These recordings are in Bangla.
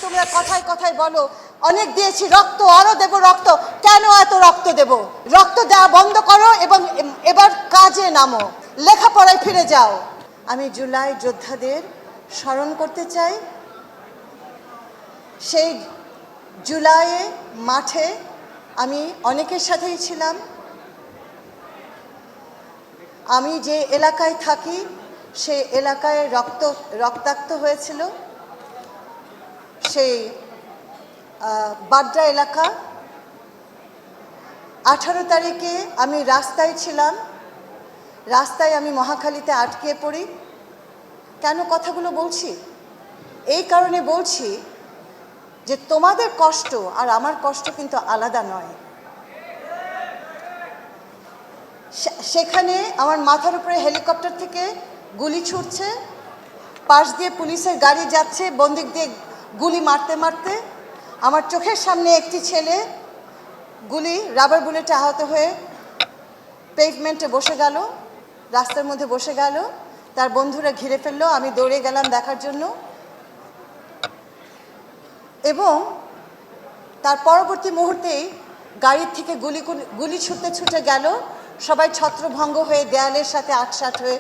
তোমরা কথায় কথায় বলো অনেক দিয়েছি রক্ত, আরো দেব রক্ত, কেন এত রক্ত দেব? রক্ত দেওয়া বন্ধ করো এবং এবার কাজে নামো, লেখাপড়ায় ফিরে যাও। আমি জুলাই যোদ্ধাদের স্মরণ করতে চাই। সেই জুলাইয়ে মাঠে আমি অনেকের সাথেই ছিলাম। আমি যে এলাকায় থাকি সেই এলাকায় রক্তাক্ত হয়েছিল। সেই বাড্ডা এলাকা। 18 তারিখে আমি রাস্তায় ছিলাম। রাস্তায় আমি মহাখালীতে আটকে পড়ি। কেন কথাগুলো বলছি? এই কারণে বলছি যে তোমাদের কষ্ট আর আমার কষ্ট কিন্তু আলাদা নয়। সেখানে আমার মাথার উপরে হেলিকপ্টার থেকে গুলি ছুটছে, পাশ দিয়ে পুলিশের গাড়ি যাচ্ছে বন্দুক দিয়ে গুলি মারতে মারতে। আমার চোখের সামনে একটি ছেলে রাবার বুলেটে আহত হয়ে পেভমেন্টে বসে গেল, রাস্তার মধ্যে বসে গেল। তার বন্ধুরা ঘিরে ফেললো। আমি দৌড়ে গেলাম দেখার জন্য এবং তার পরবর্তী মুহূর্তেই গাড়ির থেকে গুলি ছুটে গেল। সবাই ছত্রভঙ্গ হয়ে দেয়ালের সাথে আটসাট হয়ে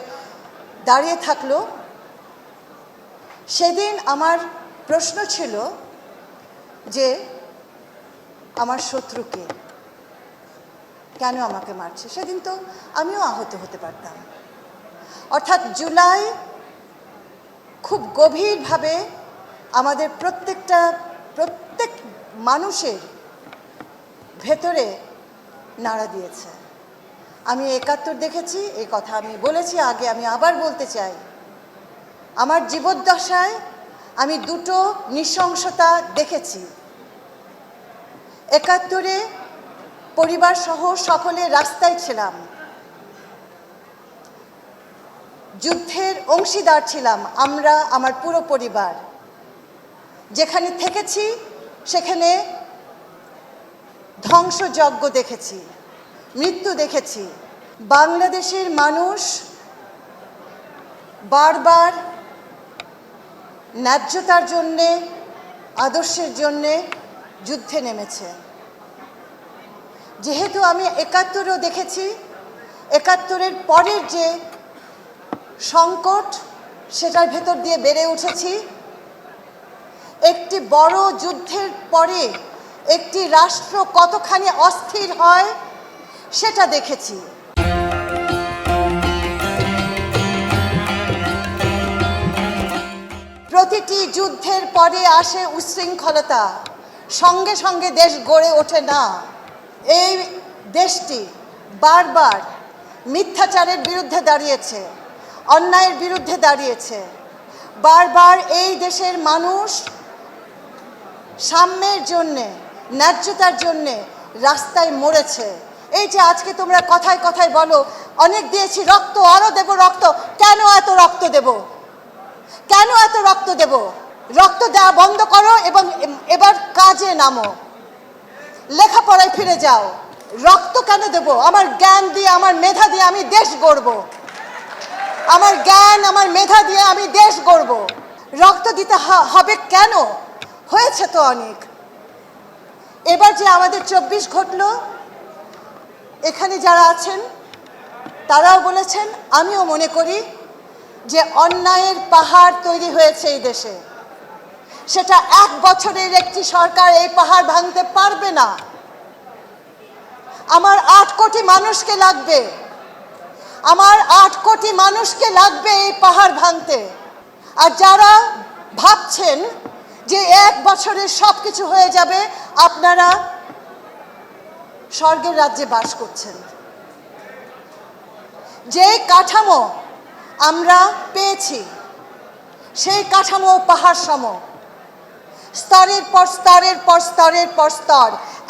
দাঁড়িয়ে থাকলো। সেদিন আমার প্রশ্ন ছিল যে আমার শত্রুকে কেন আমাকে মারছে? সেদিন তো আমিও আহত হতে পারতাম। অর্থাৎ জুলাই খুব গভীরভাবে আমাদের প্রত্যেক মানুষের ভেতরে নাড়া দিয়েছে। আমি 71 দেখেছি, এই কথা আমি বলেছি আগে, আমি আবার বলতে চাই। আমার জীবদ্দশায় আমি দুটো নৃশংসতা দেখেছি। 71-এ পরিবার সহ সকলে রাস্তায় ছিলাম, যুদ্ধের অংশীদার ছিলাম আমরা, আমার পুরো পরিবার। যেখানে থেকেছি সেখানে ধ্বংসযজ্ঞ দেখেছি, মৃত্যু দেখেছি। বাংলাদেশের মানুষ বারবার ন্যায্যতার জন্যে, আদর্শের জন্যে যুদ্ধে নেমেছে। যেহেতু আমি 71-ও দেখেছি, 71-এর পরের যে সংকট সেটার ভেতর দিয়ে বেড়ে উঠেছি। একটি বড় যুদ্ধের পরে একটি রাষ্ট্র কতখানি অস্থির হয় সেটা দেখেছি। প্রতিটি যুদ্ধের পরে আসে উচ্ছৃঙ্খলতা, সঙ্গে সঙ্গে দেশ গড়ে ওঠে না। এই দেশটি বারবার মিথ্যাচারের বিরুদ্ধে দাঁড়িয়েছে, অন্যায়ের বিরুদ্ধে দাঁড়িয়েছে। বারবার এই দেশের মানুষ সাম্যের জন্যে, ন্যায্যতার জন্যে রাস্তায় মরেছে। এই যে আজকে তোমরা কথায় কথায় বলো অনেক দিয়েছি রক্ত, আরো দেব রক্ত, কেন এত রক্ত দেব? কেন এত রক্ত দেব? রক্ত দেওয়া বন্ধ করো এবং এবার কাজে নামো, লেখাপড়ায় ফিরে যাও। রক্ত কেন দেব? আমার জ্ঞান দিয়ে, আমার মেধা দিয়ে আমি দেশ গড়ব। আমার জ্ঞান, আমার মেধা দিয়ে আমি দেশ গড়ব। রক্ত দিতে হবে কেন? হয়েছে তো অনেক। এবার যে আমাদের 24 ঘটল, এখানে যারা আছেন তারাও বলেছেন, আমিও মনে করি যে অন্যায়ের পাহাড় তৈরি হয়েছে এই দেশে। সেটা 1 বছরের একটি সরকার এই পাহাড় ভাঙতে পারবে না। আমার 8 কোটি মানুষকে লাগবে, আমার 8 কোটি মানুষকে লাগবে এই পাহাড় ভাঙতে। আর যারা ভাবছেন যে 1 বছরে সব কিছু হয়ে যাবে, আপনারা স্বর্গের রাজ্যে বাস করছেন। যে কাঠামো আমরা পেয়েছি সেই কাঠামো পাহাড় সম, স্তরের পর স্তরের পর স্তরের পর স্তর।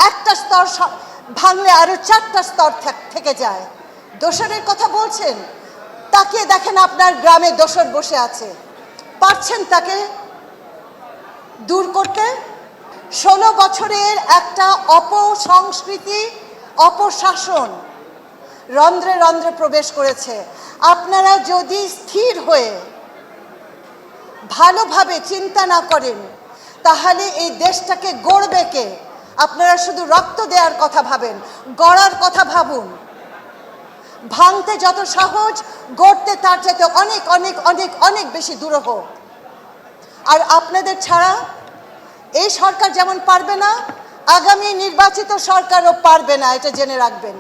একটা স্তর ভাঙলে আরো 4টা স্তর থেকে যায়। দোসরের কথা বলছেন, তাকিয়ে দেখেন আপনার গ্রামে দোসর বসে আছে, পারছেন তাকে দূর করতে? 16 বছরের একটা অপসংস্কৃতি, অপশাসন রন্ধ্রে রন্ধ্রে প্রবেশ করেছে। আপনারা যদি স্থির হয়ে ভালোভাবে চিন্তা না করেন, তাহলে এই দেশটাকে গড়বে কে? আপনারা শুধু রক্ত দেওয়ার কথা ভাবেন, গড়ার কথা ভাবুন। ভাঙতে যত সহজ, গড়তে তার চাইতে অনেক অনেক অনেক অনেক বেশি দুরূহ। আর আপনাদের ছাড়া এই সরকার যেমন পারবে না, আগামী নির্বাচিত সরকারও পারবে না, এটা জেনে রাখবেন।